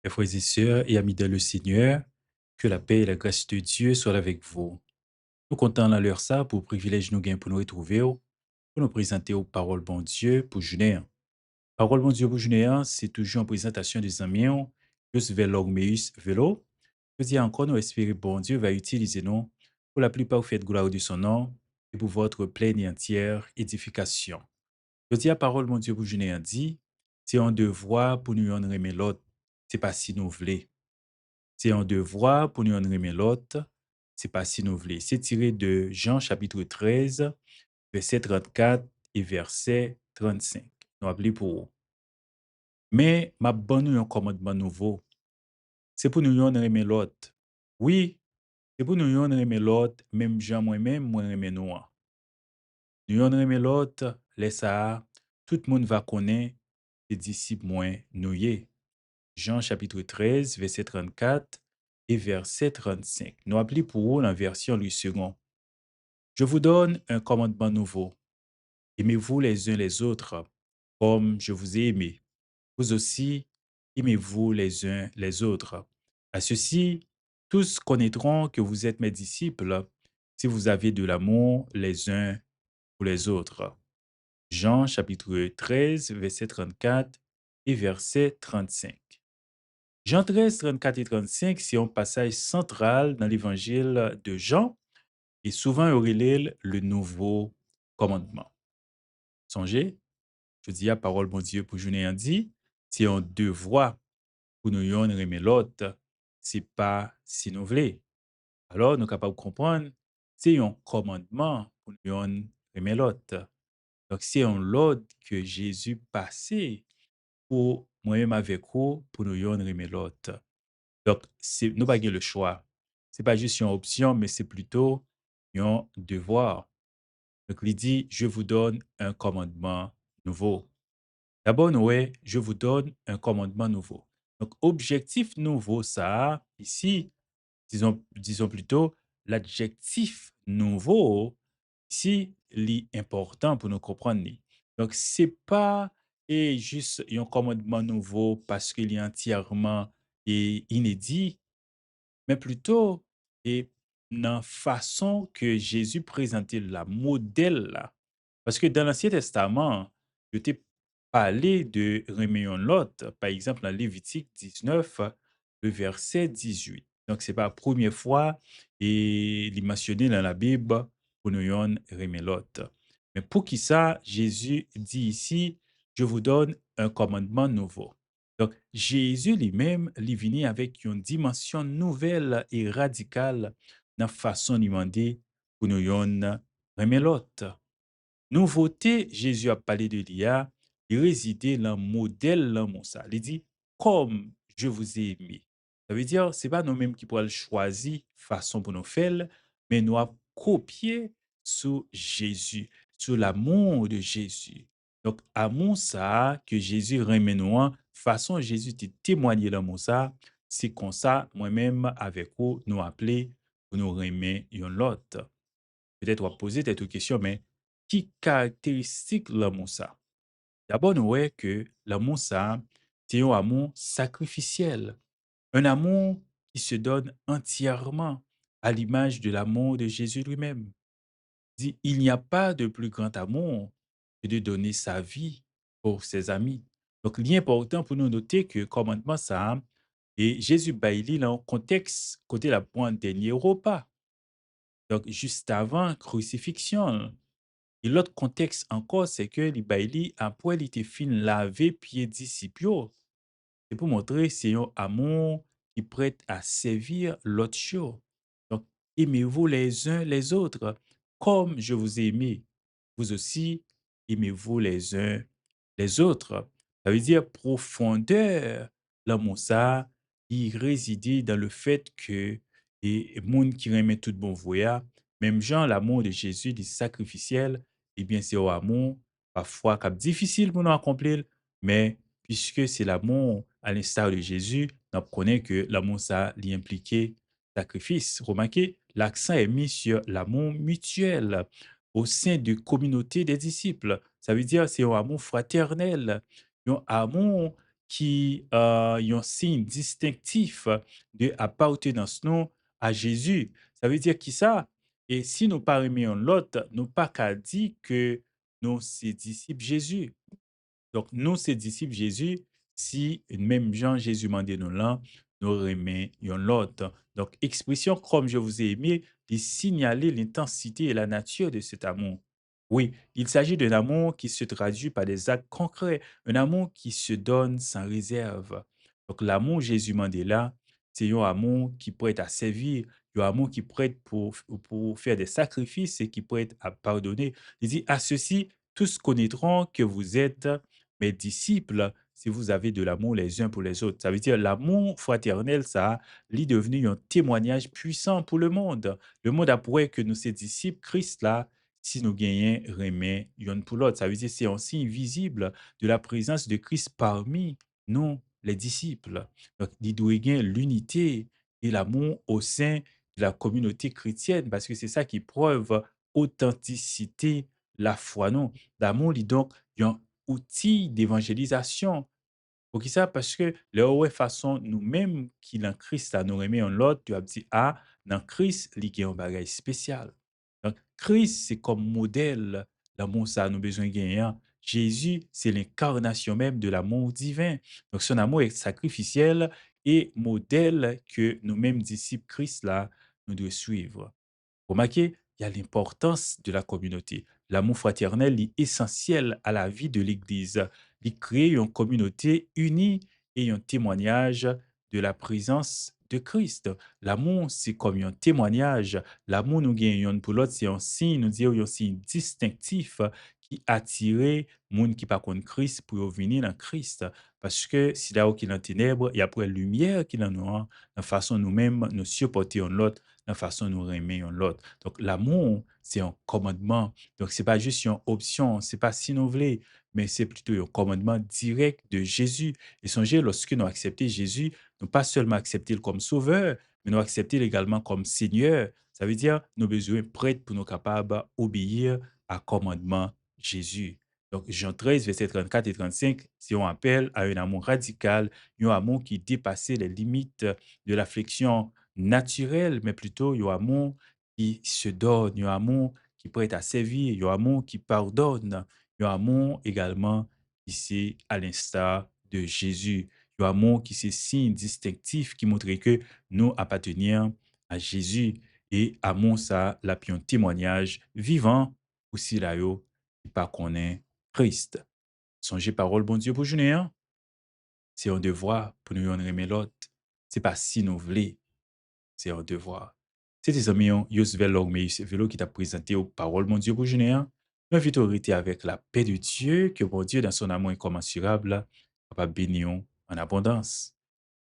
Mes frères et sœurs et amis dans le Seigneur, que la paix et la grâce de Dieu soient avec vous. Nous comptons dans l'heure ça pour privilège nous gain pour nous retrouver, pour nous présenter aux paroles bon Dieu pour journée. Parole bon Dieu pour journée, c'est toujours en présentation des amis, plus vers l'Ormeus Vélo. Je dis encore, nous espérons bon Dieu va utiliser nous pour la plupart vous faites gloire de son nom et pour votre pleine et entière édification. Je dis à parole mon Dieu pour journée dit, c'est un devoir pour nous en remettre l'autre, c'est pas si nous voulons. C'est un devoir pour nous en remettre l'autre, c'est pas si nous voulons. C'est tiré de Jean chapitre 13, verset 34 et verset 35. Nous appelons pour vous. Mais ma bonne nous un commandement nouveau. C'est pour nous en remettre l'autre. Oui, c'est pour nous en remettre l'autre, même Jean moi-même, moi remettre nous. Nous en remettre l'autre, laisse ça, tout le monde va connaître les disciples moins nous y est. Jean chapitre 13, verset 34 et verset 35. Nous appelons pour vous la version Louis II. Je vous donne un commandement nouveau. Aimez-vous les uns les autres comme je vous ai aimé. Vous aussi, aimez-vous les uns les autres. À ceci, tous connaîtront que vous êtes mes disciples si vous avez de l'amour les uns pour les autres. Jean chapitre 13, verset 34 et verset 35. Jean 13, 34 et 35, c'est un passage central dans l'évangile de Jean et souvent on relève le nouveau commandement. Songez, je dis à parole bon Dieu pour journée en dit, c'est un devoir pour nous yon remet l'autre, c'est pas si nous voulons. Alors nous sommes capables de comprendre, c'est un commandement pour nous yon remet l'autre. Donc c'est un l'ordre que Jésus passait pour moi-même avec vous pour nous yon remet l'autre. Donc, nous n'avons pas le choix. Ce n'est pas juste une option, mais c'est plutôt un devoir. Donc, il dit, je vous donne un commandement nouveau. D'abord, je vous donne un commandement nouveau. Donc, objectif nouveau, ça, ici, disons plutôt, l'adjectif nouveau, ici, l'important pour nous comprendre. Donc, ce n'est pas juste un commandement nouveau parce qu'il est entièrement inédit, mais plutôt et dans la façon que Jésus présentait la modèle là. Parce que dans l'Ancien Testament, je t'ai parlé de reméon Lot, par exemple dans Lévitique 19, le verset 18. Donc, ce n'est pas la première fois et il est mentionné dans la Bible pour nous reméon Lot. Mais pour qui ça, Jésus dit ici, je vous donne un commandement nouveau. Donc, Jésus lui-même, il venu avec une dimension nouvelle et radicale dans la façon de demander pour nous remettre l'autre. Nouveauté, Jésus a parlé de l'IA, il résidait dans le modèle dans Moussa. Il dit, comme je vous ai aimé. Ça veut dire, ce n'est pas nous-mêmes qui pourrons choisir façon pour nous faire, mais nous avons copié sur Jésus, sur l'amour de Jésus. Donc, amour ça que Jésus remet nous, façon Jésus te témoigner dans Moussa, c'est comme ça, moi-même, avec vous, nous appeler pour nous remettre l'autre. Peut-être on va poser cette question, mais qui caractéristique l'amour ça? D'abord, nous voyons que l'amour ça, c'est un amour sacrificiel, un amour qui se donne entièrement à l'image de l'amour de Jésus lui-même. Dit, il n'y a pas de plus grand amour que de donner sa vie pour ses amis. Donc, il est important pour nous noter que commandement ça, et Jésus bailli dans le contexte côté la pointe dernier repas. Donc, juste avant crucifixion. Et l'autre contexte encore, c'est que les baili, après, il était fin laver pieds disciples. C'est pour montrer c'est un amour qui prête à servir l'autre chose. Donc, aimez-vous les uns les autres, comme je vous ai aimé. Vous aussi, aimez-vous les uns les autres. Ça veut dire profondeur. L'amour, ça, il résidait dans le fait que et monde qui remet tout bon voya, même genre l'amour de Jésus, du sacrificiel, eh bien, c'est un amour parfois cap difficile pour nous accomplir, mais puisque c'est l'amour à l'instar de Jésus, on connaît que l'amour, ça, l'impliqué sacrifice. Remarquez, l'accent est mis sur l'amour mutuel au sein de communauté des disciples. Ça veut dire c'est un amour fraternel, un amour qui un signe distinctif de appartenance nous à Jésus. Ça veut dire qui ça? Et si nous pas aimer l'autre, nous pas qu'à dire que nous c'est disciples Jésus. Donc, nous, ces disciples Jésus, si même Jean Jésus m'a dit nous là, nous remet yon l'autre. Donc, expression comme je vous ai aimé, de signaler l'intensité et la nature de cet amour. Oui, il s'agit d'un amour qui se traduit par des actes concrets, un amour qui se donne sans réserve. Donc, l'amour Jésus m'a dit là, c'est un amour qui prête à servir, un amour qui prête pour faire des sacrifices et qui prête à pardonner. Il dit, à ceci, tous connaîtront que vous êtes mes disciples si vous avez de l'amour les uns pour les autres. Ça veut dire l'amour fraternel, ça est devenu un témoignage puissant pour le monde. Le monde approuve que nous, ces disciples, Christ là, si nous gagnons, remet yon pour l'autre. Ça veut dire c'est un signe visible de la présence de Christ parmi nous, les disciples. Donc, il doit y avoir l'unité et l'amour au sein de la communauté chrétienne parce que c'est ça qui prouve authenticité la foi non. L'amour, il donc, un outil d'évangélisation. Pour qui ça? Parce que la ouais façon nous-mêmes qui dans Christ à nous remet en l'autre, tu as dit, ah, dans Christ, il y a un bagage spécial. Donc, Christ, c'est comme modèle l'amour ça nous besoin de gagner, hein. Jésus, c'est l'incarnation même de l'amour divin. Donc, son amour est sacrificiel et modèle que nous-mêmes disciples Christ là, nous devons suivre. Remarquez, il y a l'importance de la communauté. L'amour fraternel est essentiel à la vie de l'Église. Il crée une communauté unie et un témoignage de la présence de Christ. L'amour, c'est comme un témoignage. L'amour, nous gagnons pour l'autre, c'est un signe, nous disons, un signe distinctif qui attire les gens qui par contre Christ pour venir dans Christ. Parce que si là où qui est dans les ténèbres, il y a pour la lumière qui est dans nous, hein, la façon nous-mêmes nous supporter l'autre, la façon nous aimer l'autre. Donc, l'amour, c'est un commandement. Donc, c'est pas juste une option, c'est pas si nous voulons, mais c'est plutôt un commandement direct de Jésus. Et songez, lorsque nous acceptons Jésus, nous pas seulement accepter comme sauveur, mais nous accepter également comme Seigneur. Ça veut dire, nous besoin prêts pour nous capables d'obéir à commandement Jésus. Donc, Jean 13, verset 34 et 35, c'est un appel à un amour radical, un amour qui dépassait les limites de l'affliction naturelle, mais plutôt un amour qui se donne, un amour qui prête à servir, un amour qui pardonne, un amour également qui c'est à l'instar de Jésus, un amour qui c'est signe distinctif qui montre que nous appartenons à Jésus et amour ça, la un témoignage vivant aussi là yo qui pas connaît Christ. Songez parole bon Dieu pour journée, hein? C'est un devoir pour nous aimer l'autre. C'est pas si nous voulons, c'est un devoir. C'était tes amis, Yosvel Lorme, Vélo qui t'a présenté aux paroles, mon Dieu, pour jeûner, hein. Invite avec la paix de Dieu, que mon Dieu, dans son amour incommensurable, va bénir en abondance.